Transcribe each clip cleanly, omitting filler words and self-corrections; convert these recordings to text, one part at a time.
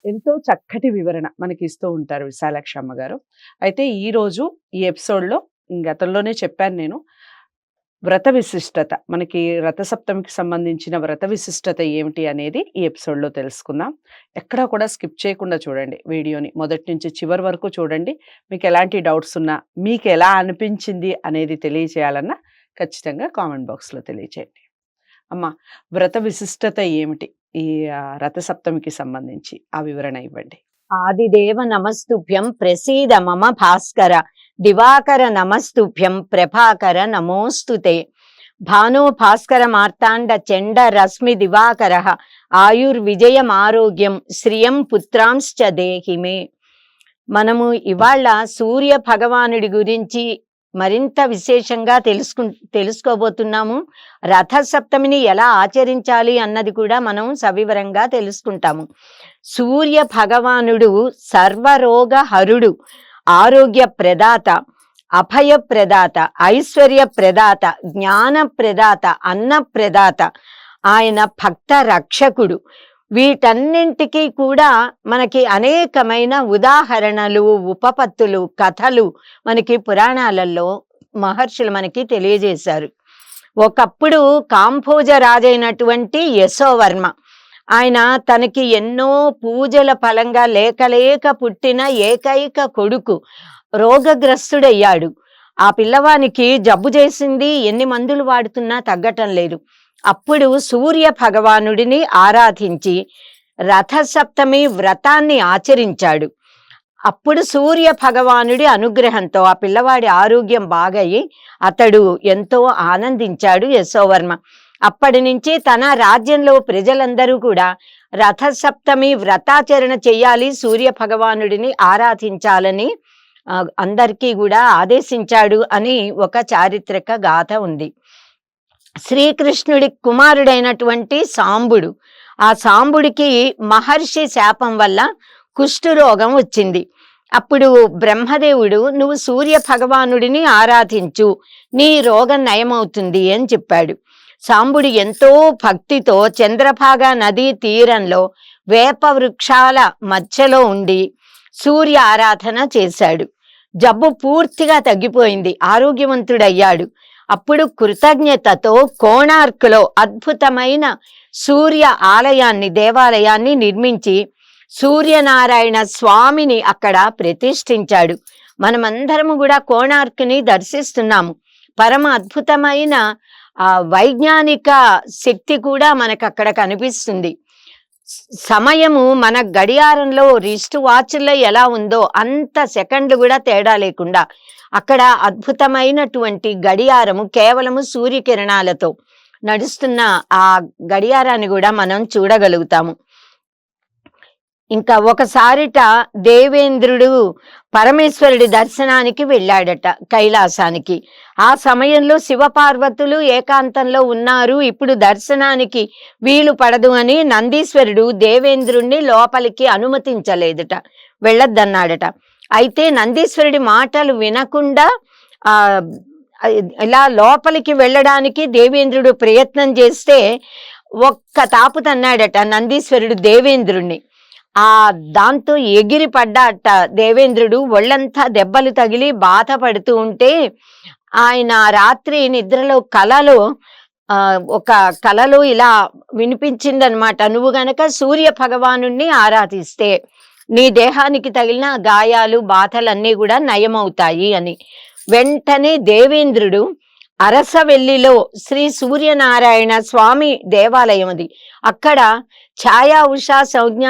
ఎంతో చక్కటి వివరణ మనకి ఇస్తూ ఉంటారు విశాలాక్షి అమ్మగారు. అయితే ఈరోజు ఈ ఎపిసోడ్‌లో గతంలోనే చెప్పాను నేను. వ్రత విశిష్టత మనకి రథసప్తమికి సంబంధించిన వ్రత విశిష్టత ఏమిటి అనేది ఈ ఎపిసోడ్‌లో తెలుసుకుందాం. ఎక్కడా కూడా స్కిప్ చేయకుండా చూడండి వీడియోని. మొదటి నుంచి చివరి వరకు చూడండి. మీకు ఎలాంటి డౌట్స్ ఉన్నా, మీకు ఎలా అనిపించింది అనేది తెలియచేయాలన్నా ఖచ్చితంగా కామెంట్ బాక్స్‌లో తెలియచేయండి. అమ్మ, వ్రత విశిష్టత ఏమిటి? ఈ రథసప్తమికి సంబంధించి ఆ వివరణ ఇవ్వండి. ఆదిదేవ నమస్తుభ్యం ప్రసీద మమ భాస్కర దివాకర నమస్తుభ్యం ప్రభాకర నమోస్తుతే భానో భాస్కర మార్తాండ చండ రశ్మి దివాకర ఆయుర్విజయం ఆరోగ్యం శ్రియం పుత్రాంశ్చ దేహిమే. మనము ఇవాళ సూర్య భగవానుడి గురించి మరింత విశేషంగా తెలుసుకోబోతున్నాము. రథసప్తమిని ఎలా ఆచరించాలి అన్నది కూడా మనం సవివరంగా తెలుసుకుంటాము. సూర్య భగవానుడు సర్వరోగ హరుడు, ఆరోగ్య ప్రదాత, అభయ ప్రదాత, ఐశ్వర్య ప్రదాత, జ్ఞాన ప్రదాత, అన్న ప్రదాత. ఆయన భక్త రక్షకుడు. వీటన్నింటికీ కూడా మనకి అనేకమైన ఉదాహరణలు, ఉపపత్తులు, కథలు మనకి పురాణాలలో మహర్షులు మనకి తెలియజేశారు. ఒకప్పుడు కాంభోజ రాజైనటువంటి యశోవర్మ, ఆయన తనకి ఎన్నో పూజల ఫలంగా లేక పుట్టిన ఏకైక కొడుకు రోగగ్రస్తుడయ్యాడు. ఆ పిల్లవానికి జబ్బు చేసింది, ఎన్ని మందులు వాడుతున్నా తగ్గటం లేదు. అప్పుడు సూర్య భగవానుడిని ఆరాధించి రథసప్తమి వ్రతాన్ని ఆచరించాడు. అప్పుడు సూర్య భగవానుడి అనుగ్రహంతో ఆ పిల్లవాడి ఆరోగ్యం బాగయి అతడు ఎంతో ఆనందించాడు యశోవర్మ. అప్పటి నుంచి తన రాజ్యంలో ప్రజలందరూ కూడా రథసప్తమి వ్రతాచరణ చెయ్యాలి, సూర్య భగవానుడిని ఆరాధించాలని అందరికీ కూడా ఆదేశించాడు అని ఒక చారిత్రక గాథ ఉంది. శ్రీకృష్ణుడి కుమారుడైనటువంటి సాంబుడు, ఆ సాంబుడికి మహర్షి శాపం వల్ల కుష్ఠరోగం వచ్చింది. అప్పుడు బ్రహ్మదేవుడు, నువ్వు సూర్య భగవానుడిని ఆరాధించు, నీ రోగం నయమవుతుంది అని చెప్పాడు. సాంబుడు ఎంతో భక్తితో చంద్రభాగా నదీ తీరంలో వేప వృక్షాల మధ్యలో ఉండి సూర్య ఆరాధన చేశాడు. జబ్బు పూర్తిగా తగ్గిపోయింది, ఆరోగ్యవంతుడయ్యాడు. అప్పుడు కృతజ్ఞతతో కోణార్కులో అద్భుతమైన సూర్య దేవాలయాన్ని నిర్మించి సూర్యనారాయణ స్వామిని అక్కడ ప్రతిష్ఠించాడు. మనమందరము కూడా కోణార్కుని దర్శిస్తున్నాము. పరమ అద్భుతమైన వైజ్ఞానిక శక్తి కూడా మనకు అక్కడ కనిపిస్తుంది. సమయము మన గడియారంలో రిస్ట్ వాచ్లో ఎలా ఉందో అంత సెకండ్లు కూడా తేడా లేకుండా అక్కడ అద్భుతమైనటువంటి గడియారము కేవలము సూర్యకిరణాలతో నడుస్తున్న ఆ గడియారాన్ని కూడా మనం చూడగలుగుతాము. ఇంకా ఒకసారిట దేవేంద్రుడు పరమేశ్వరుడి దర్శనానికి వెళ్ళాడట కైలాసానికి. ఆ సమయంలో శివపార్వతులు ఏకాంతంలో ఉన్నారు, ఇప్పుడు దర్శనానికి వీలు పడదు అని నందీశ్వరుడు దేవేంద్రుణ్ణి లోపలికి అనుమతించలేదట, వెళ్ళొద్దన్నాడట. అయితే నందీశ్వరుడి మాటలు వినకుండా ఇలా లోపలికి వెళ్ళడానికి దేవేంద్రుడు ప్రయత్నం చేస్తే ఒక్క తాపు తన్నాడట నందీశ్వరుడు దేవేంద్రుణ్ణి. దాంతో ఎగిరి పడ్డాట దేవేంద్రుడు. ఒళ్ళంతా దెబ్బలు తగిలి బాధపడుతూ ఉంటే ఆయన రాత్రి నిద్రలో ఒక కలలో ఇలా వినిపించిందనమాట, నువ్వు గనక సూర్య భగవానుణ్ణి ఆరాధిస్తే నీ దేహానికి తగిలిన గాయాలు బాధలన్నీ కూడా నయమవుతాయి అని. వెంటనే దేవేంద్రుడు అరసవెల్లిలో శ్రీ సూర్యనారాయణ స్వామి దేవాలయం అది, అక్కడ ఛాయా ఉషా సంజ్ఞ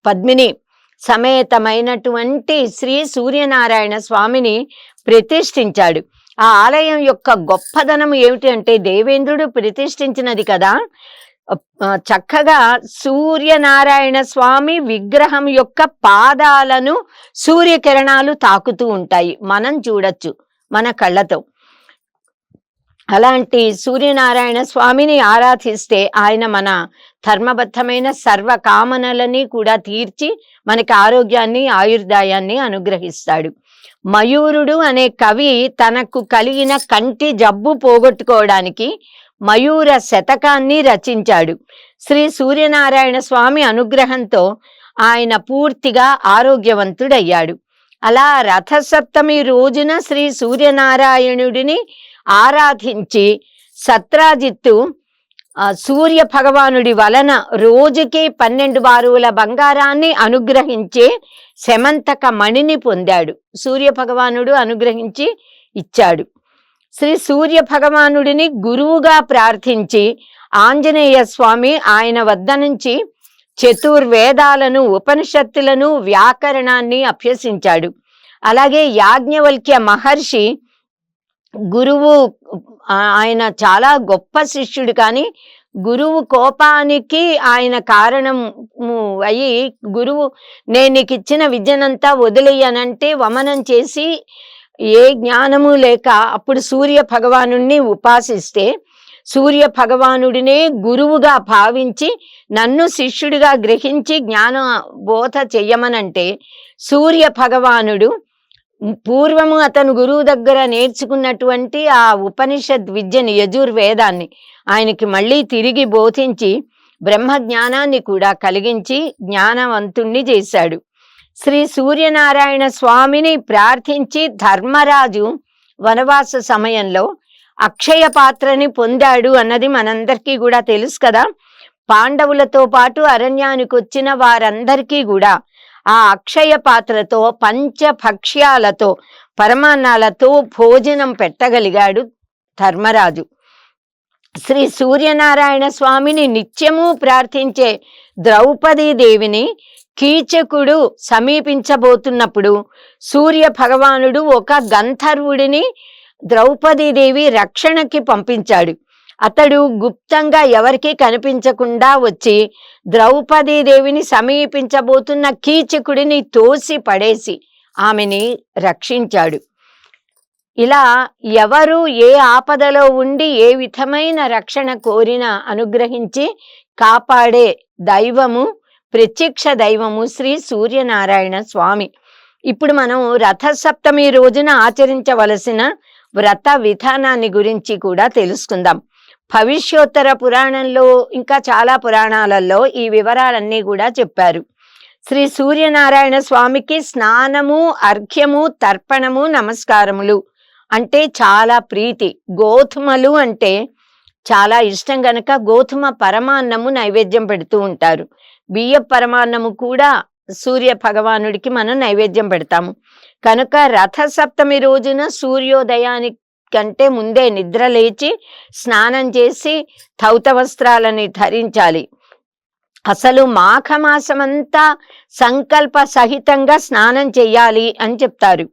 పద్మిని సమేతమైనటువంటి శ్రీ సూర్యనారాయణ స్వామిని ప్రతిష్ఠించాడు. ఆ ఆలయం యొక్క గొప్పదనం ఏమిటి అంటే దేవేంద్రుడు ప్రతిష్ఠించినది కదా, చక్కగా సూర్యనారాయణ స్వామి విగ్రహం యొక్క పాదాలను సూర్యకిరణాలు తాకుతూ ఉంటాయి, మనం చూడొచ్చు మన కళ్ళతో. అలాంటి సూర్యనారాయణ స్వామిని ఆరాధిస్తే ఆయన మన ధర్మబద్ధమైన సర్వ కామనలని కూడా తీర్చి మనకి ఆరోగ్యాన్ని ఆయుర్దాయాన్ని అనుగ్రహిస్తాడు. మయూరుడు అనే కవి తనకు కలిగిన కంటి జబ్బు పోగొట్టుకోవడానికి మయూర శతకాన్ని రచించాడు. శ్రీ సూర్యనారాయణ స్వామి అనుగ్రహంతో ఆయన పూర్తిగా ఆరోగ్యవంతుడయ్యాడు. అలా రథసప్తమి రోజున శ్రీ సూర్యనారాయణుడిని ఆరాధించి సత్రాజిత్తు సూర్య భగవానుడి వలన రోజుకి 12 బారుల బంగారాన్ని అనుగ్రహించే శమంతక మణిని పొందాడు. సూర్య భగవానుడు అనుగ్రహించి ఇచ్చాడు. శ్రీ సూర్య భగవానుడిని గురువుగా ప్రార్థించి ఆంజనేయ స్వామి ఆయన వద్ద నుంచి చతుర్వేదాలను, ఉపనిషత్తులను, వ్యాకరణాన్ని అభ్యసించాడు. అలాగే యాజ్ఞవల్క్య మహర్షి గురువు, ఆయన చాలా గొప్ప శిష్యుడు, కానీ గురువు కోపానికి ఆయన కారణము అయి గురువు నేను నీకు ఇచ్చిన విద్యనంతా వదిలేయనంటే వమనం చేసి ఏ జ్ఞానము లేక అప్పుడు సూర్య భగవానుడిని ఉపాసిస్తే సూర్య భగవానుడినే గురువుగా భావించి నన్ను శిష్యుడిగా గ్రహించి జ్ఞాన బోధ చెయ్యమనంటే సూర్య భగవానుడు పూర్వము అతను గురువు దగ్గర నేర్చుకున్నటువంటి ఆ ఉపనిషద్ విద్యని, యజుర్వేదాన్ని ఆయనకి మళ్ళీ తిరిగి బోధించి బ్రహ్మ జ్ఞానాన్ని కూడా కలిగించి జ్ఞానవంతుణ్ణి చేశాడు. శ్రీ సూర్యనారాయణ స్వామిని ప్రార్థించి ధర్మరాజు వనవాస సమయంలో అక్షయ పాత్రని పొందాడు అన్నది మనందరికీ కూడా తెలుసు కదా. పాండవులతో పాటు అరణ్యానికి వచ్చిన వారందరికీ కూడా ఆ అక్షయ పాత్రతో పంచభక్ష్యాలతో పరమాన్నాలతో భోజనం పెట్టగలిగాడు ధర్మరాజు. శ్రీ సూర్యనారాయణ స్వామిని నిత్యము ప్రార్థించే ద్రౌపదీదేవిని కీచకుడు సమీపించబోతున్నప్పుడు సూర్య భగవానుడు ఒక గంధర్వుడిని ద్రౌపదీదేవి రక్షణకి పంపించాడు. అతడు గుప్తంగా ఎవరికీ కనిపించకుండా వచ్చి ద్రౌపదీదేవిని సమీపించబోతున్న కీచకుడిని తోసి పడేసి ఆమెని రక్షించాడు. ఇలా ఎవరు ఏ ఆపదలో ఉండి ఏ విధమైన రక్షణ కోరినా అనుగ్రహించి కాపాడే దైవము, ప్రత్యక్ష దైవము శ్రీ సూర్యనారాయణ స్వామి. ఇప్పుడు మనం రథసప్తమి రోజున ఆచరించవలసిన వ్రత విధానాన్ని గురించి కూడా తెలుసుకుందాం. భవిష్యోత్తర పురాణంలో ఇంకా చాలా పురాణాలలో ఈ వివరాలన్నీ కూడా చెప్పారు. శ్రీ సూర్యనారాయణ స్వామికి స్నానము, అర్ఘ్యము, తర్పణము, నమస్కారములు అంటే చాలా ప్రీతి. గోధుమలు అంటే చాలా ఇష్టం గనక గోధుమ పరమాన్నము నైవేద్యం పెడుతూ ఉంటారు. బియ్య పరమాన్నము కూడా సూర్య భగవానుడికి మనం నైవేద్యం పెడతాము. కనుక రథసప్తమి రోజున సూర్యోదయానికి కంటే ముందే నిద్ర లేచి స్నానం చేసి ధౌత వస్త్రాలని ధరించాలి. అసలు మాఘమాసమంతా సంకల్ప సహితంగా స్నానం చెయ్యాలి అని చెప్తారు.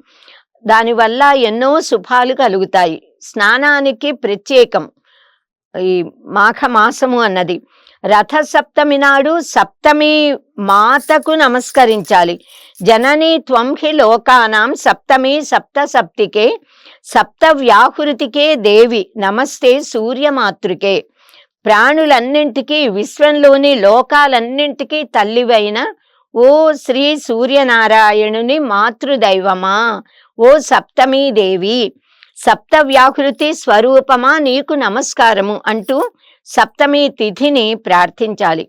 దానివల్ల ఎన్నో శుభాలు కలుగుతాయి. స్నానానికి ప్రత్యేకం ఈ మాఘమాసము అన్నది. రథసప్తమి నాడు సప్తమి మాతకు నమస్కరించాలి. జననీ త్వం హి లోకానాం సప్తమి సప్త సప్తికే సప్త వ్యాహృతికే దేవి నమస్తే సూర్యమాతృకే. ప్రాణులన్నింటికీ, విశ్వంలోని లోకాలన్నింటికీ తల్లివైన ఓ శ్రీ సూర్యనారాయణుని మాతృదైవమా, ఓ సప్తమీ దేవి, సప్త వ్యాహృతి స్వరూపమా నీకు నమస్కారము అంటూ సప్తమి తిథిని ప్రార్థించాలి.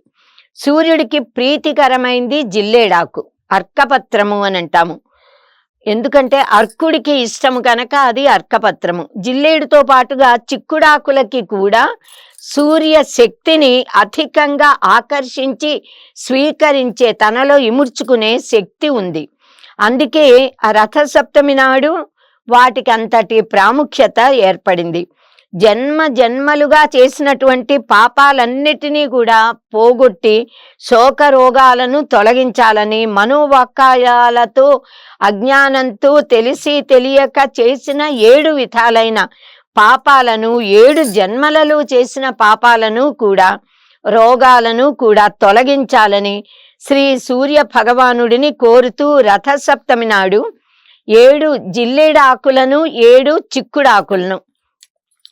సూర్యుడికి ప్రీతికరమైంది జిల్లేడాకు, అర్కపత్రము అని అంటాము. ఎందుకంటే అర్కుడికి ఇష్టము కనుక అది అర్కపత్రము. జిల్లేడుతో పాటుగా చిక్కుడాకులకి కూడా సూర్య శక్తిని అధికంగా ఆకర్షించి స్వీకరించే, తనలో ఇముడ్చుకునే శక్తి ఉంది. అందుకే ఆ రథసప్తమి నాడు వాటికి అంతటి ప్రాముఖ్యత ఏర్పడింది. జన్మ జన్మలుగా చేసినటువంటి పాపాలన్నిటినీ కూడా పోగొట్టి శోక రోగాలను తొలగించాలని, మనోవాక్కాయాలతో అజ్ఞానంతో తెలిసి తెలియక చేసిన 7 విధాలైన పాపాలను, 7 జన్మలలో చేసిన పాపాలను కూడా, రోగాలను కూడా తొలగించాలని శ్రీ సూర్య భగవానుడిని కోరుతూ రథసప్తమి నాడు 7 జిల్లేడాకులను, 7 చిక్కుడాకులను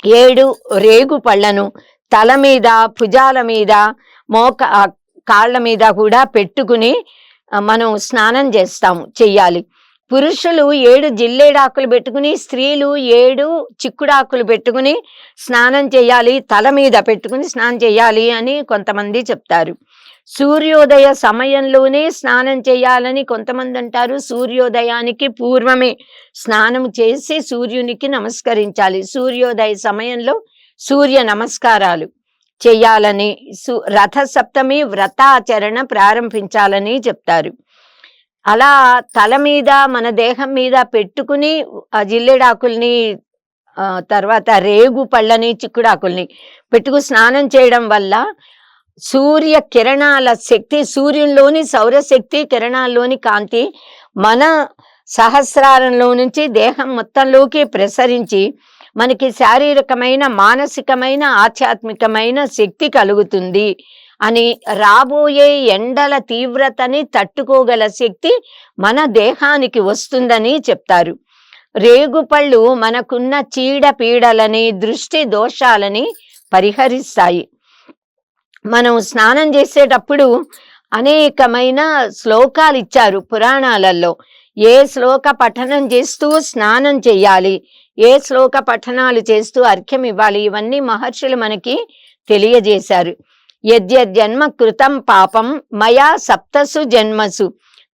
7 రేగు పళ్ళను తల మీద, భుజాల మీద, కాళ్ళ మీద కూడా పెట్టుకుని మనం స్నానం చెయ్యాలి. పురుషులు 7 జిల్లేడాకులు పెట్టుకుని, స్త్రీలు 7 చిక్కుడాకులు పెట్టుకుని స్నానం చేయాలి, తల మీద పెట్టుకుని స్నానం చేయాలి అని కొంతమంది చెప్తారు. సూర్యోదయ సమయంలోనే స్నానం చేయాలని కొంతమంది అంటారు. సూర్యోదయానికి పూర్వమే స్నానం చేసి సూర్యునికి నమస్కరించాలి. సూర్యోదయ సమయంలో సూర్య నమస్కారాలు చెయ్యాలని, రథసప్తమి వ్రతాచరణ ప్రారంభించాలని చెప్తారు. అలా తల మీద, మన దేహం మీద పెట్టుకుని ఆ జిల్లెడాకుల్ని, తర్వాత రేగు పళ్ళని, చిక్కుడాకుల్ని పెట్టుకు స్నానం చేయడం వల్ల సూర్య కిరణాల శక్తి, సూర్యుల్లోని సౌరశక్తి కిరణాల్లోని కాంతి మన సహస్రారంలో నుంచి దేహం మొత్తంలోకి ప్రసరించి మనకి శారీరకమైన, మానసికమైన, ఆధ్యాత్మికమైన శక్తి కలుగుతుంది అని, రాబోయే ఎండల తీవ్రతని తట్టుకోగల శక్తి మన దేహానికి వస్తుందని చెప్తారు. రేగుపళ్ళు మనకున్న చీడపీడలని, దృష్టి దోషాలని పరిహరిస్తాయి. మనం స్నానం చేసేటప్పుడు అనేకమైన శ్లోకాలు ఇచ్చారు పురాణాలలో. ఏ శ్లోక పఠనం చేస్తూ స్నానం చెయ్యాలి, ఏ శ్లోక పఠనాలు చేస్తూ అర్ఘ్యం ఇవ్వాలి, ఇవన్నీ మహర్షులు మనకి తెలియజేశారు. యద్యన్మ కృతం పాపం మయా సప్తసు జన్మసు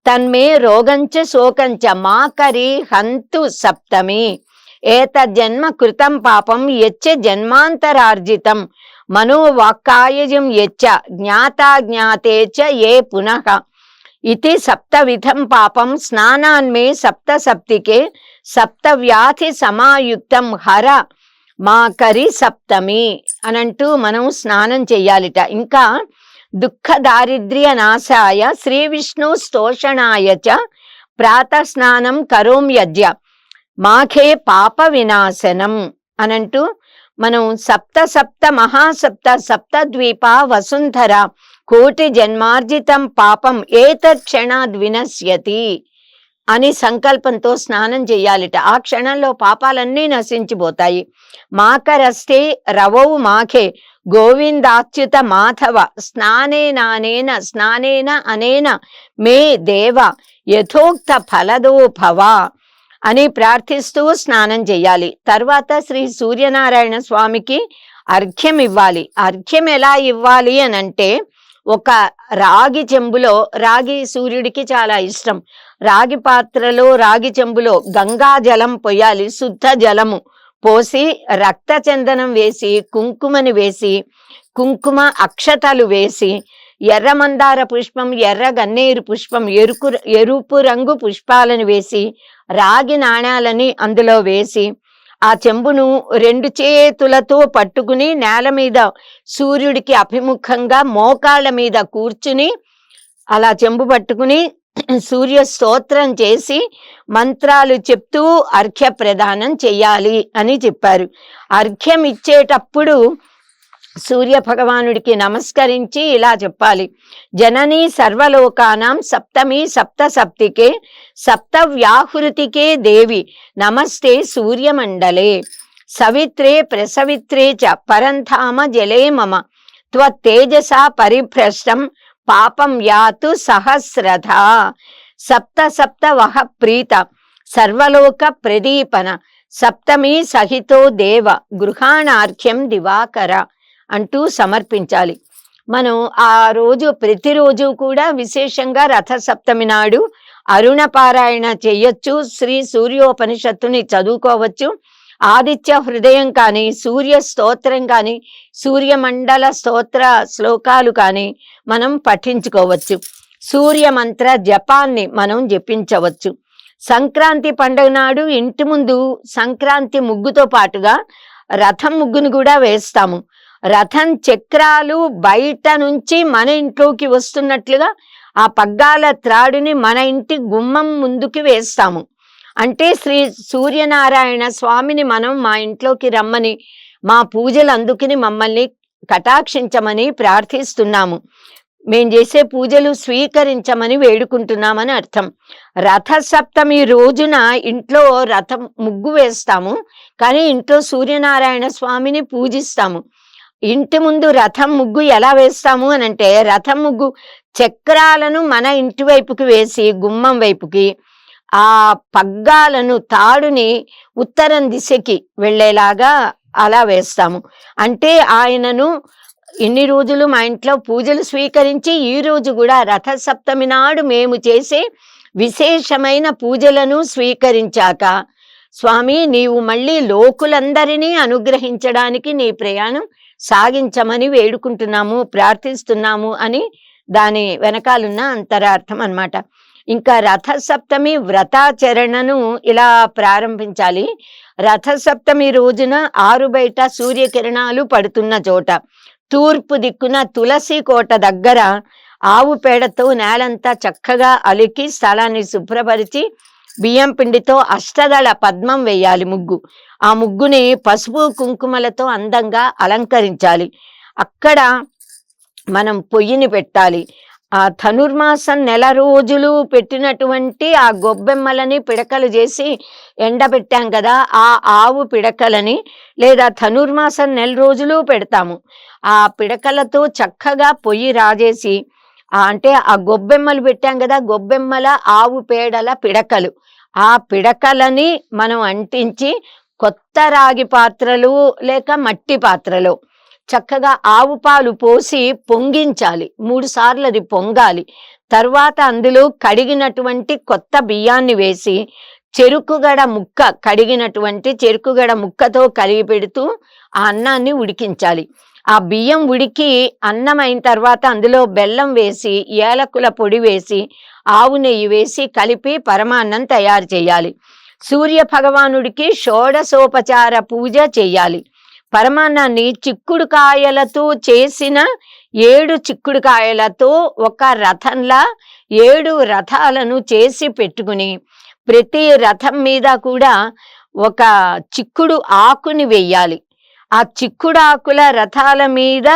తన్మే రోగంచ శోకంచ మాకరి హంతు సప్తమి. ఏతజ్జన్మ కృతం పాపం యచ్చ జన్మాంతరార్జితం మనోవాక్కాయజం యచ్చ జ్ఞాతాజ్ఞాతే చ ఏ పునః ఇతి సప్తవిధం పాపం స్నానాన్మే సప్త సప్తికే సప్తవ్యాధి సమాయుక్తం హర మాకరి సప్తమి అనంటూ మనం స్నానం చెయ్యాలిట. ఇంకా దుఃఖ దారిద్ర్య నాశాయ శ్రీ విష్ణు స్తోషణాయ చ ప్రాతస్నానం కరోమ్యద్య మాఘే పాప వినాశనం అనంటూ మనం సప్త మహాసప్త సప్తద్వీప వసుంధర కోటి జన్మార్జితం పాపం ఏతక్షణాద్ వినశ్యతి అని సంకల్పంతో స్నానం చెయ్యాలిట. ఆ క్షణంలో పాపాలన్నీ నశించిపోతాయి. మాకరస్తే రవౌ మాఘే గోవిందాచ్యుత మాధవ స్నానేన అనేన మే దేవ యథోక్త ఫలదో భవ అని ప్రార్థిస్తూ స్నానం చెయ్యాలి. తర్వాత శ్రీ సూర్యనారాయణ స్వామికి అర్ఘ్యం ఇవ్వాలి. అర్ఘ్యం ఎలా ఇవ్వాలి అని అంటే, ఒక రాగి చెంబులో, రాగి సూర్యుడికి చాలా ఇష్టం, రాగి పాత్రలో, రాగి చెంబులో గంగా జలం పోయాలి. శుద్ధ జలము పోసి రక్త చందనం వేసి, కుంకుమని వేసి, కుంకుమ అక్షతలు వేసి, ఎర్ర మందార పుష్పం, ఎర్ర గన్నేరు పుష్పం, ఎరుపు రంగు పుష్పాలను వేసి, రాగి నాణాలని అందులో వేసి, ఆ చెంబును 2 చేతులతో పట్టుకుని నేల మీద సూర్యుడికి అభిముఖంగా మోకాళ్ళ మీద కూర్చుని అలా చెంబు పట్టుకుని సూర్య స్తోత్రం చేసి మంత్రాలు చెప్తూ అర్ఘ్య ప్రదానం చెయ్యాలి అని చెప్పారు. అర్ఘ్యం ఇచ్చేటప్పుడు సూర్య భగవానుడికి నమస్కరించి ఇలా చెప్పాలి: జననీ సర్వలోకానాం సప్తమి సప్త సప్తికే సప్త వ్యాహృతికే దేవి నమస్తే సూర్యమండలే సవిత్రే ప్రసవిత్రే చ పరంధామ జలే మమ త్వత్తేజసా పరిభ్రష్టం పాపం యాతు సహస్రధ సప్త సప్త వహ ప్రీత సర్వలోక ప్రదీపన సప్తమి సహితో దేవ గృహాణార్ఘ్యం దివాకర అంటూ సమర్పించాలి. మనం ఆ రోజు ప్రతిరోజు కూడా విశేషంగా రథసప్తమి నాడు అరుణ పారాయణ చెయ్యొచ్చు, శ్రీ సూర్యోపనిషత్తుని చదువుకోవచ్చు, ఆదిత్య హృదయం కానీ, సూర్య స్తోత్రం కానీ, సూర్యమండల స్తోత్ర శ్లోకాలు కానీ మనం పఠించుకోవచ్చు. సూర్యమంత్ర జపాన్ని మనం జపించవచ్చు. సంక్రాంతి పండుగ నాడు ఇంటి ముందు సంక్రాంతి ముగ్గుతో పాటుగా రథం ముగ్గును కూడా వేస్తాము. రథం చక్రాలు బయట నుంచి మన ఇంట్లోకి వస్తున్నట్లుగా ఆ పగ్గాల త్రాడుని మన ఇంటి గుమ్మం ముందుకి వేస్తాము. అంటే శ్రీ సూర్యనారాయణ స్వామిని మనం మా ఇంట్లోకి రమ్మని, మా పూజలు అందుకుని మమ్మల్ని కటాక్షించమని ప్రార్థిస్తున్నాము. మేం చేసే పూజలు స్వీకరించమని వేడుకుంటున్నామని అర్థం. రథసప్తమి రోజున ఇంట్లో రథం ముగ్గు వేస్తాము, కానీ ఇంట్లో సూర్యనారాయణ స్వామిని పూజిస్తాము. ఇంటి ముందు రథం ముగ్గు ఎలా వేస్తాము అని అంటే, రథం ముగ్గు చక్రాలను మన ఇంటి వైపుకి వేసి గుమ్మం వైపుకి, ఆ పగ్గాలను తాడుని ఉత్తరం దిశకి వెళ్ళేలాగా అలా వేస్తాము. అంటే ఆయనను ఇన్ని రోజులు మా ఇంట్లో పూజలు స్వీకరించి ఈ రోజు కూడా రథసప్తమి నాడు మేము చేసే విశేషమైన పూజలను స్వీకరించాక, స్వామి నీవు మళ్ళీ లోకులందరినీ అనుగ్రహించడానికి నీ ప్రయాణం సాగించమని వేడుకుంటున్నాము, ప్రార్థిస్తున్నాము అని దాని వెనకాలన్న అంతరార్థం అన్నమాట. ఇంకా రథసప్తమి వ్రతాచరణను ఇలా ప్రారంభించాలి. రథసప్తమి రోజున ఆరు బయట సూర్యకిరణాలు పడుతున్న చోట తూర్పు దిక్కున తులసి కోట దగ్గర ఆవు పేడతో నేలంతా చక్కగా అలికి స్థలాన్ని శుభ్రపరిచి బియ్యం పిండితో అష్టదళ పద్మం వేయాలి ముగ్గు. ఆ ముగ్గుని పసుపు కుంకుమలతో అందంగా అలంకరించాలి. అక్కడ మనం పొయ్యిని పెట్టాలి. ఆ ధనుర్మాసం నెల రోజులు పెట్టినటువంటి ఆ గొబ్బెమ్మలని పిడకలు చేసి ఎండబెట్టాం కదా, ఆ ఆవు పిడకలని, లేదా ధనుర్మాసం నెల రోజులు పెడతాము. ఆ పిడకలతో చక్కగా పొయ్యి రాజేసి, అంటే ఆ గొబ్బెమ్మలు పెట్టాం కదా, గొబ్బెమ్మల ఆవు పేడల పిడకలు, ఆ పిడకలని మనం అంటించి కొత్త రాగి పాత్రలు లేక మట్టి పాత్రలో చక్కగా ఆవు పాలు పోసి పొంగించాలి. 3 సార్లు అది పొంగాలి. తర్వాత అందులో కడిగినటువంటి కొత్త బియ్యాన్ని వేసి చెరుకుగడ ముక్క, కడిగినటువంటి చెరుకుగడ ముక్కతో కలిగి పెడుతూ ఆ అన్నాన్ని ఉడికించాలి. ఆ బియ్యం ఉడికి అన్నం అయిన తర్వాత అందులో బెల్లం వేసి, ఏలకుల పొడి వేసి, ఆవు నెయ్యి వేసి కలిపి పరమాన్నం తయారు చేయాలి. సూర్య భగవానుడికి షోడశోపచార పూజ చెయ్యాలి. పరమాన్నాన్ని చిక్కుడుకాయలతో చేసిన 7 చిక్కుడుకాయలతో ఒక రథంలా 7 రథాలను చేసి పెట్టుకుని, ప్రతి రథం మీద కూడా ఒక చిక్కుడు ఆకుని వెయ్యాలి. ఆ చిక్కుడు ఆకుల రథాల మీద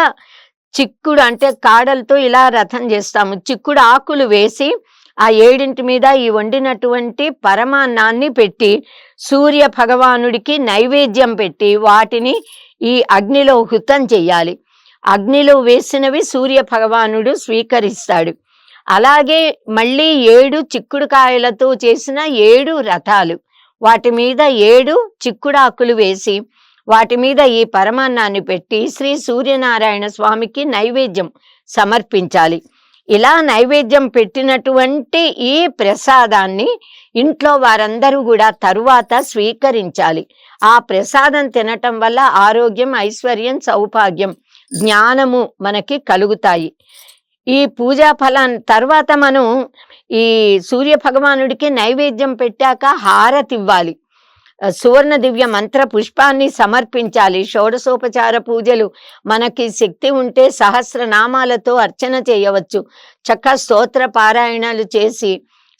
చిక్కుడు అంటే కాడలతో ఇలా రథం చేస్తాము. చిక్కుడు ఆకులు వేసి ఆ 7 మీద ఈ వండినటువంటి పరమాన్నాన్ని పెట్టి సూర్య భగవానుడికి నైవేద్యం పెట్టి వాటిని ఈ అగ్నిలో హుతం చెయ్యాలి. అగ్నిలో వేసినవి సూర్య భగవానుడు స్వీకరిస్తాడు. అలాగే మళ్ళీ 7 చిక్కుడుకాయలతో చేసిన 7 రథాలు, వాటి మీద 7 చిక్కుడాకులు వేసి వాటి మీద ఈ పరమాన్నాన్ని పెట్టి శ్రీ సూర్యనారాయణ స్వామికి నైవేద్యం సమర్పించాలి. ఇలా నైవేద్యం పెట్టినటువంటి ఈ ప్రసాదాన్ని ఇంట్లో వారందరూ కూడా తరువాత స్వీకరించాలి. ఆ ప్రసాదం తినటం వల్ల ఆరోగ్యం, ఐశ్వర్యం, సౌభాగ్యం, జ్ఞానము మనకి కలుగుతాయి. ఈ పూజా ఫలాన్ని తర్వాత మనం ఈ సూర్య భగవానుడికి నైవేద్యం పెట్టాక హారతి ఇవ్వాలి. సువర్ణ దివ్య మంత్ర పుష్పాన్ని సమర్పించాలి. షోడశోపచార పూజలు మనకి శక్తి ఉంటే సహస్రనామాలతో అర్చన చేయవచ్చు. చక్క స్తోత్ర పారాయణాలు చేసి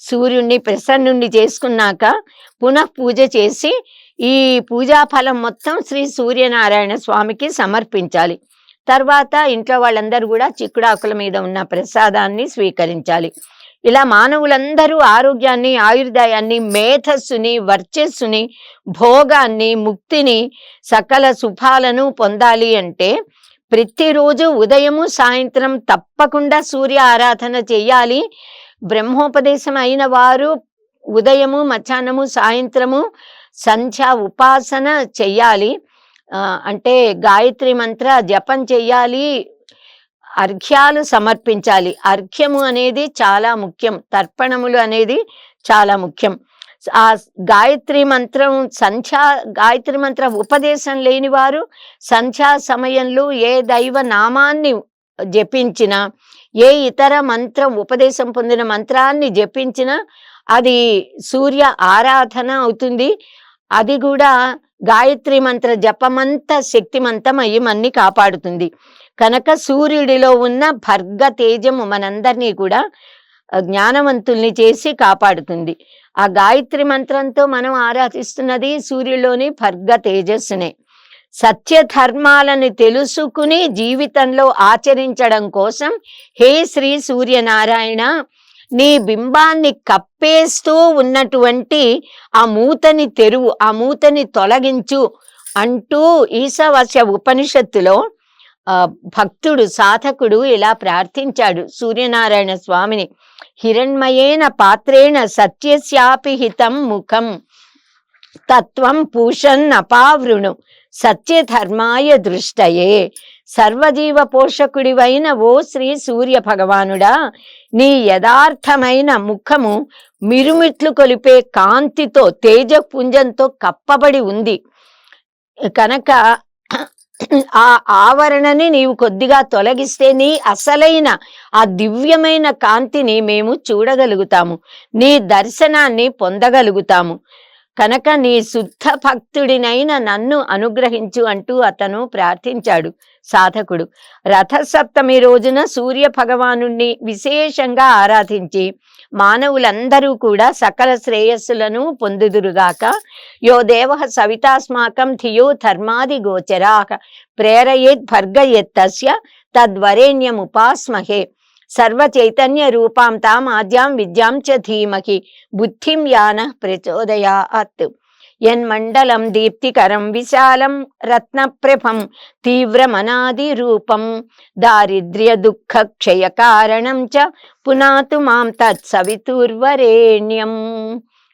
సూర్యుణ్ణి ప్రసన్నుణ్ణి చేసుకున్నాక పునః పూజ చేసి ఈ పూజా ఫలం మొత్తం శ్రీ సూర్యనారాయణ స్వామికి సమర్పించాలి. తర్వాత ఇంట్లో వాళ్ళందరూ కూడా చిక్కుడాకుల మీద ఉన్న ప్రసాదాన్ని స్వీకరించాలి. ఇలా మానవులందరూ ఆరోగ్యాన్ని, ఆయుర్దాయాన్ని, మేధస్సుని, వర్చస్సుని, భోగాన్ని, ముక్తిని, సకల శుభాలను పొందాలి అంటే ప్రతిరోజు ఉదయము సాయంత్రం తప్పకుండా సూర్య ఆరాధన చెయ్యాలి. బ్రహ్మోపదేశం అయిన వారు ఉదయము, మధ్యాహ్నము, సాయంత్రము సంధ్యా ఉపాసన చెయ్యాలి. అంటే గాయత్రి మంత్ర జపం చెయ్యాలి, అర్ఘ్యాలు సమర్పించాలి. అర్ఘ్యము అనేది చాలా ముఖ్యం, తర్పణములు అనేది చాలా ముఖ్యం. ఆ గాయత్రి మంత్రం గాయత్రి మంత్ర ఉపదేశం లేని వారు సంధ్యా సమయంలో ఏ దైవ నామాన్ని జపించినా, ఏ ఇతర మంత్రం ఉపదేశం పొందిన మంత్రాన్ని జపించినా అది సూర్య ఆరాధన అవుతుంది. అది కూడా గాయత్రి మంత్ర జపమంత శక్తిమంతం అయ్యి మన్ని కాపాడుతుంది. కనుక సూర్యుడిలో ఉన్న భర్గ తేజము మనందరినీ కూడా జ్ఞానవంతుల్ని చేసి కాపాడుతుంది. ఆ గాయత్రి మంత్రంతో మనం ఆరాధిస్తున్నది సూర్యుడిలోని భర్గ తేజస్సునే. సత్య ధర్మాలను తెలుసుకుని జీవితంలో ఆచరించడం కోసం హే శ్రీ సూర్యనారాయణ, నీ బింబాన్ని కప్పేస్తూ ఉన్నటువంటి ఆ మూతని తెరువు, ఆ మూతని తొలగించు అంటూ ఈశావాస్య ఉపనిషత్తులో భక్తుడు సాధకుడు ఇలా ప్రార్థించాడు సూర్యనారాయణ స్వామిని. హిరణ్మయేన పాత్రేణ సత్యస్యాపి హితం ముఖం తత్వం పూషన్నపావృణు సత్యధర్మాయ దృష్టయే. సర్వజీవ పోషకుడివైన ఓ శ్రీ సూర్య భగవానుడా, నీ యథార్థమైన ముఖము మిరుమిట్లు కొలిపే కాంతితో తేజపుంజంతో కప్పబడి ఉంది కనుక ఆ ఆవరణని నీవు కొద్దిగా తొలగిస్తే నీ అసలైన ఆ దివ్యమైన కాంతిని మేము చూడగలుగుతాము, నీ దర్శనాన్ని పొందగలుగుతాము. కనుక నీ శుద్ధ భక్తుడినైన నన్ను అనుగ్రహించు అంటూ అతను ప్రార్థించాడు సాధకుడు. రథసప్తమి రోజున సూర్య భగవానుణ్ణి విశేషంగా ఆరాధించి మానవులందరూ కూడా సకల శ్రేయస్సులను పొందుదురుగాక. యో దేవ సవితాస్మాకం ధియో ధర్మాది గోచరాః ప్రేరయేత్ భర్గయేత్తస్య తద్వరేణ్యముపాస్మహే. సర్వ చైతన్య రూపాం తాం ఆద్యాం విద్యాం చ ధీమహి బుద్ధిం యానః ప్రచోదయాత్. యన్మండలం దీప్తికరం విశాలం రత్నప్రభం తీవ్రమనాది రూపం దారిద్ర్య దుఃఖ క్షయ కారణం చ పునాతు మాం తత్సవితుర్వరేణ్యం.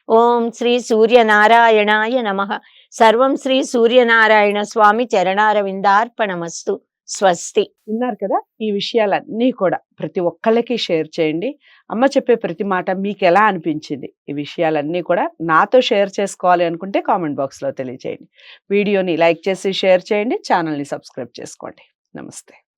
ఓం శ్రీ సూర్యనారాయణాయ నమః. సర్వం శ్రీ సూర్యనారాయణ స్వామి చరణారవిందార్పణమస్తు. స్వస్తి. విన్నారు కదా, ఈ విషయాలన్నీ కూడా ప్రతి ఒక్కళ్ళకి షేర్ చేయండి. అమ్మ చెప్పే ప్రతి మాట మీకు ఎలా అనిపించింది, ఈ విషయాలన్నీ కూడా నాతో షేర్ చేసుకోవాలి అనుకుంటే కామెంట్ బాక్స్లో తెలియజేయండి. వీడియోని లైక్ చేసి షేర్ చేయండి, ఛానల్ని సబ్స్క్రైబ్ చేసుకోండి. నమస్తే.